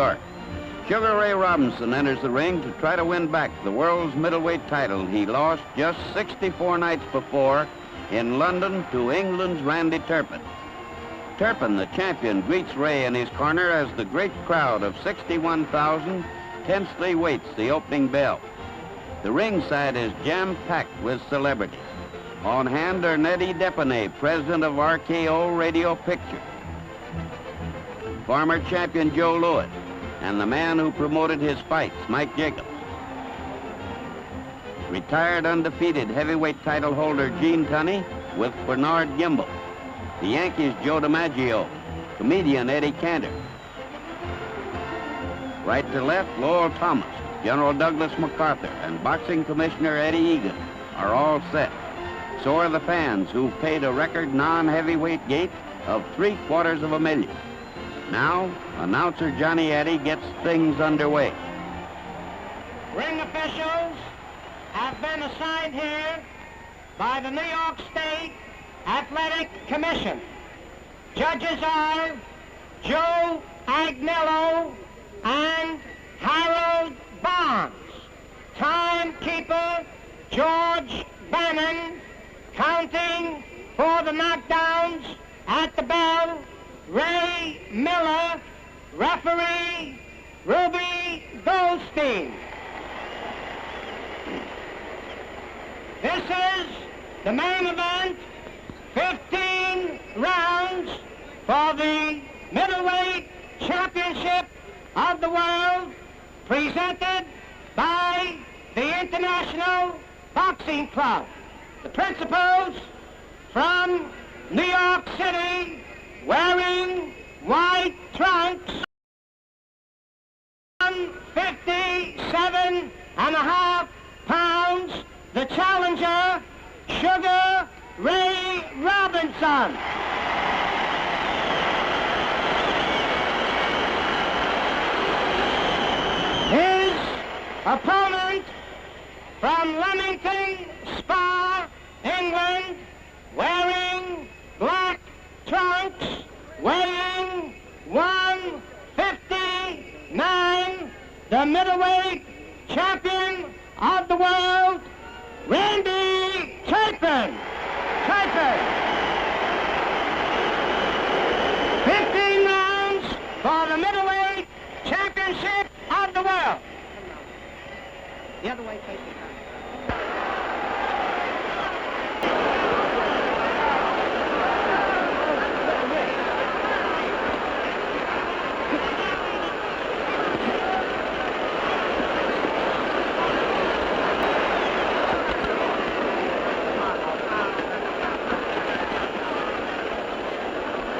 York. Sugar Ray Robinson enters the ring to try to win back the world's middleweight title he lost just 64 nights before in London to England's Randy Turpin. Turpin, the champion, greets Ray in his corner as the great crowd of 61,000 tensely waits the opening bell. The ringside is jam-packed with celebrities. On hand are Nettie Deponay, president of RKO Radio Picture, former champion Joe Louis, and the man who promoted his fights, Mike Jacobs. Retired undefeated heavyweight title holder Gene Tunney with Bernard Gimble. The Yankees' Joe DiMaggio, comedian Eddie Cantor. Right to left, Lowell Thomas, General Douglas MacArthur, and boxing commissioner Eddie Egan are all set. So are the fans who've paid a record non-heavyweight gate of $750,000. Now, announcer Johnny Addy gets things underway. Ring officials have been assigned here by the New York State Athletic Commission. Judges are Joe Agnello and Harold Barnes. Timekeeper George Bannon. Counting for the knockdowns at the bell, Ray Miller. Referee Ruby Goldstein. This is the main event, 15 rounds for the middleweight championship of the world, presented by the International Boxing Club. The principals from New York City, wearing white trunks, 57.5 pounds, the challenger, Sugar Ray Robinson. His opponent from Leamington Spa, England, wearing black trunks, weighing 159, the middleweight champion of the world, Randy Turpin. 15 rounds for the middleweight championship of the world. The other way, take your time.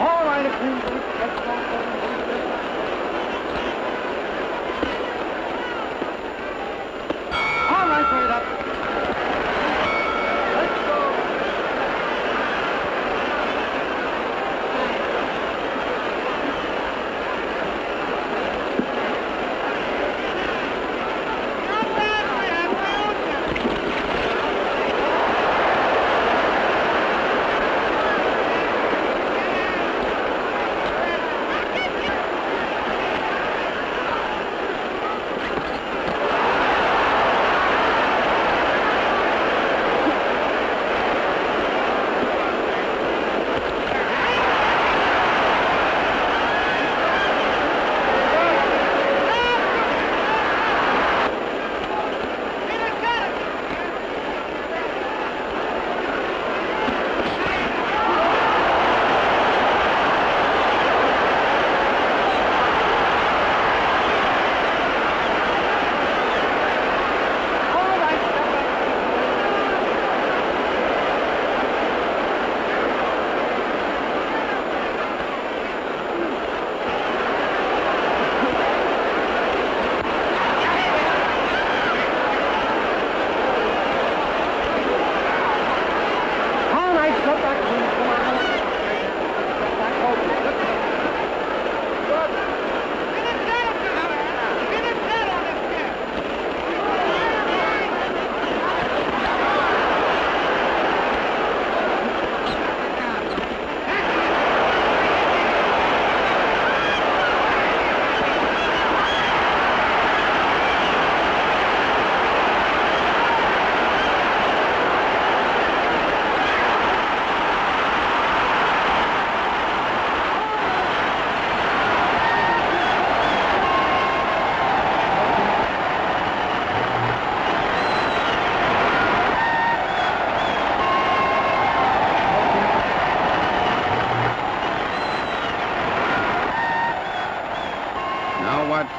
All right, let's go. All right, put it up.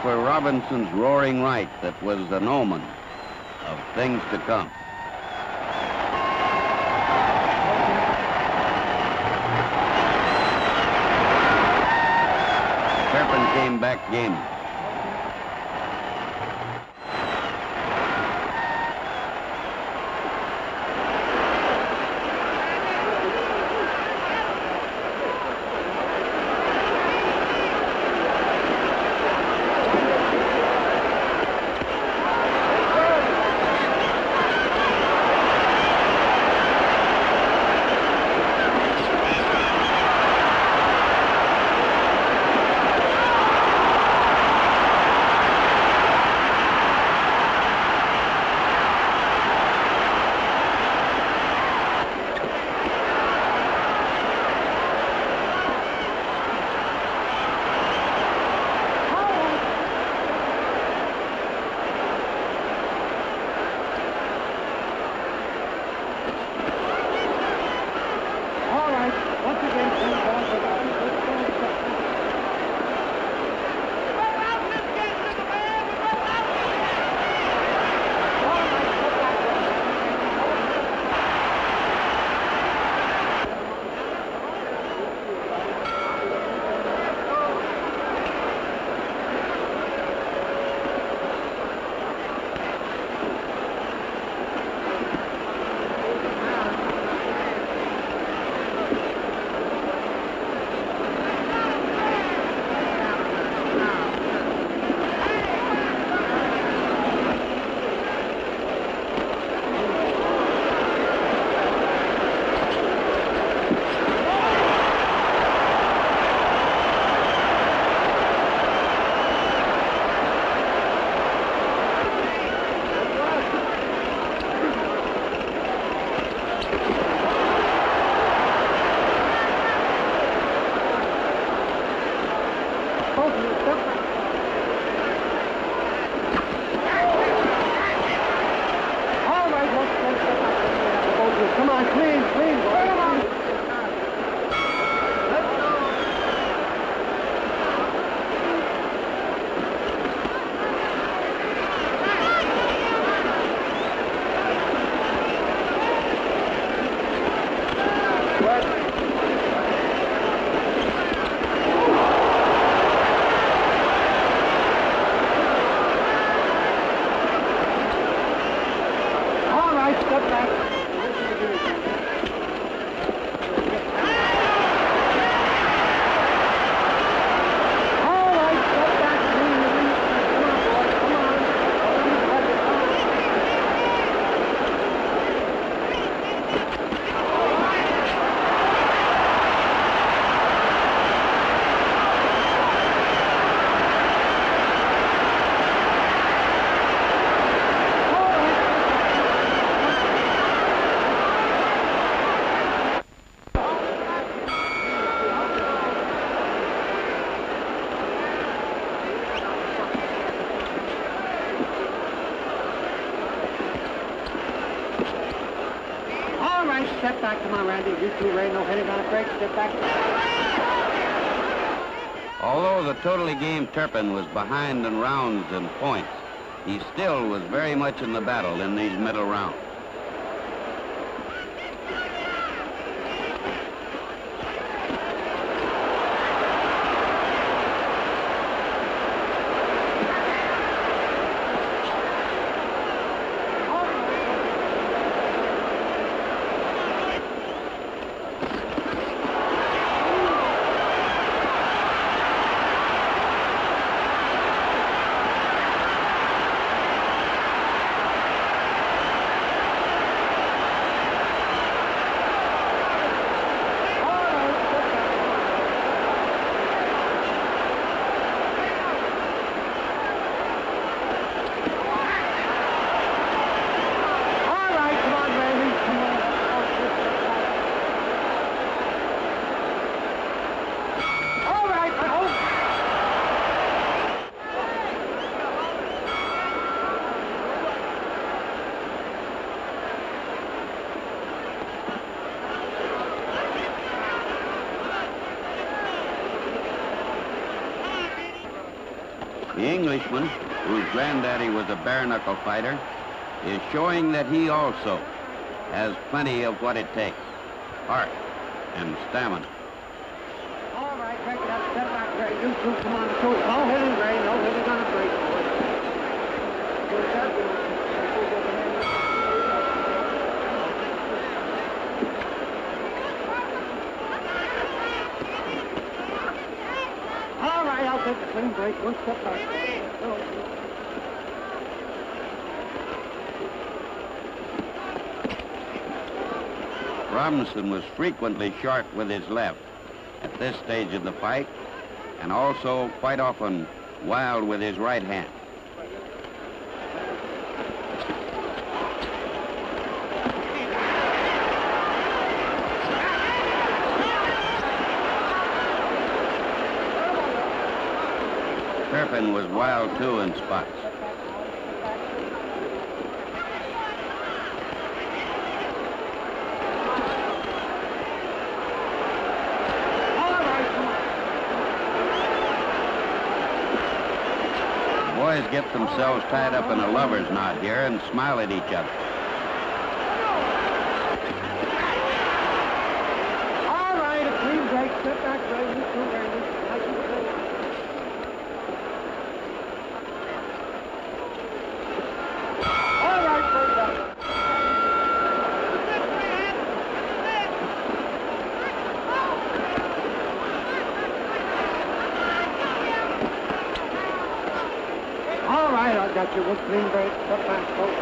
for Robinson's roaring right that was an omen of things to come. Turpin came back game. Come on, clean, clean, boy. Come on. All right, step back. Step back, come on, Randy. You two, Ray, no hitting on a break. Step back. Although the totally game Turpin was behind in rounds and points, he still was very much in the battle in these middle rounds. Englishman, whose granddaddy was a bare-knuckle fighter, is showing that he also has plenty of what it takes, heart and stamina. All right, break it up, set back, Ray. You two, come on, two. No hitting, Ray. No hitting on a break, boy. All right, I'll take the clean break. One step back. Robinson was frequently short with his left at this stage of the fight, and also quite often wild with his right hand. Turpin was wild too in spots. Boys get themselves tied up in a lover's knot here and smile at each other. All right, a clean break. Step back, Ray. You two, Randy. Nice and clean. All right, break it up. All right, I got you. One clean break. Step back, folks.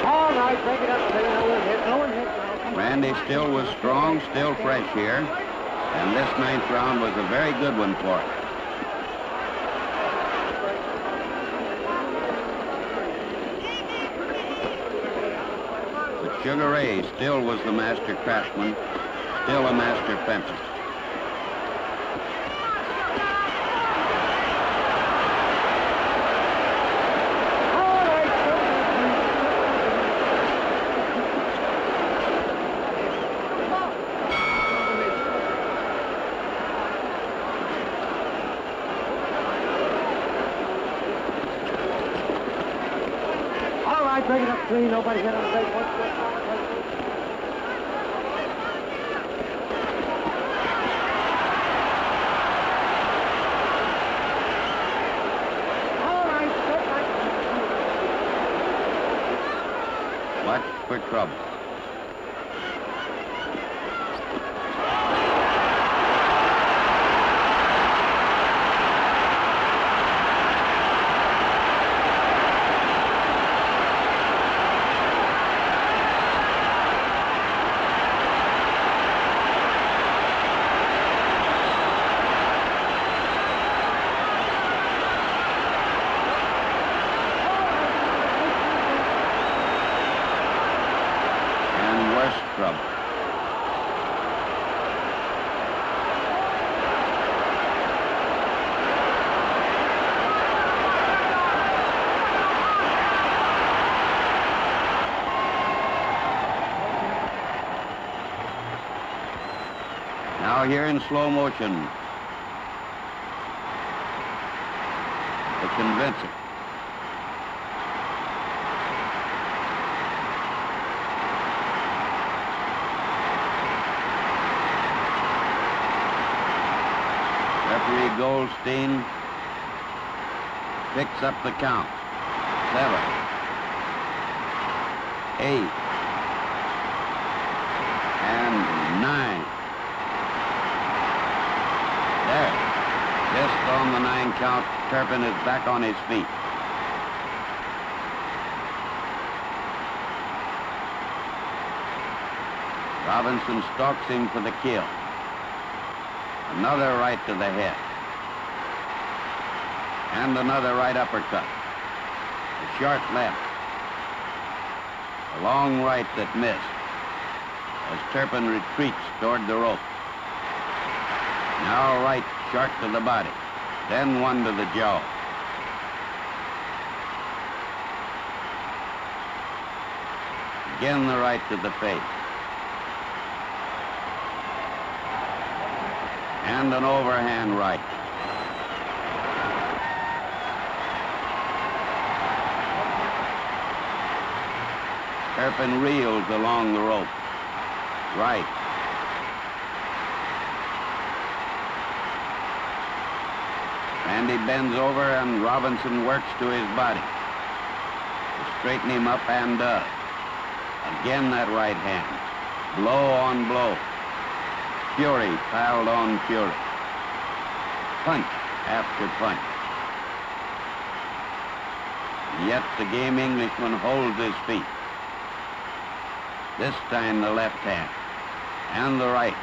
All right, break it up, clean. No one hit. No one hit now. Randy still was strong, still fresh here, and this 9th round was a very good one for him. But Sugar Ray still was the master craftsman, still a master fencer. Break it up clean. Nobody hit on the break. One step. All right, step back. Watch for trouble. Trouble. Now here in slow motion, the convincing. Referee Goldstein picks up the count. 7, 8, and 9. There. Just on the 9 count, Turpin is back on his feet. Robinson stalks him for the kill. Another right to the head. And another right uppercut. A short left. A long right that missed as Turpin retreats toward the rope. Now right short to the body. Then one to the jaw. Again the right to the face. And an overhand right. Turpin reels along the rope. Right. Randy bends over and Robinson works to his body to straighten him up and does. Again that right hand. Blow on blow. Fury piled on fury. Punch after punch. Yet the game Englishman holds his feet. This time the left hand and the right.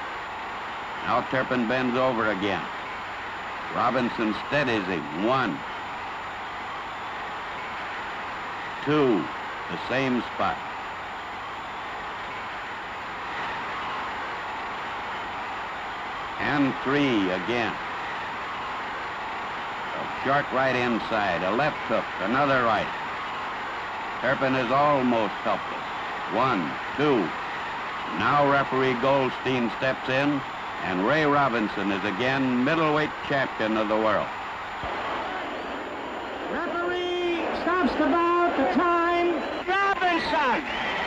Now Turpin bends over again. Robinson steadies him. 1, 2, the same spot. And 3 again. A short right inside, a left hook, another right. Turpin is almost helpless. 1, 2. Now referee Goldstein steps in, and Ray Robinson is again middleweight champion of the world. Referee stops the bout. The time. Robinson.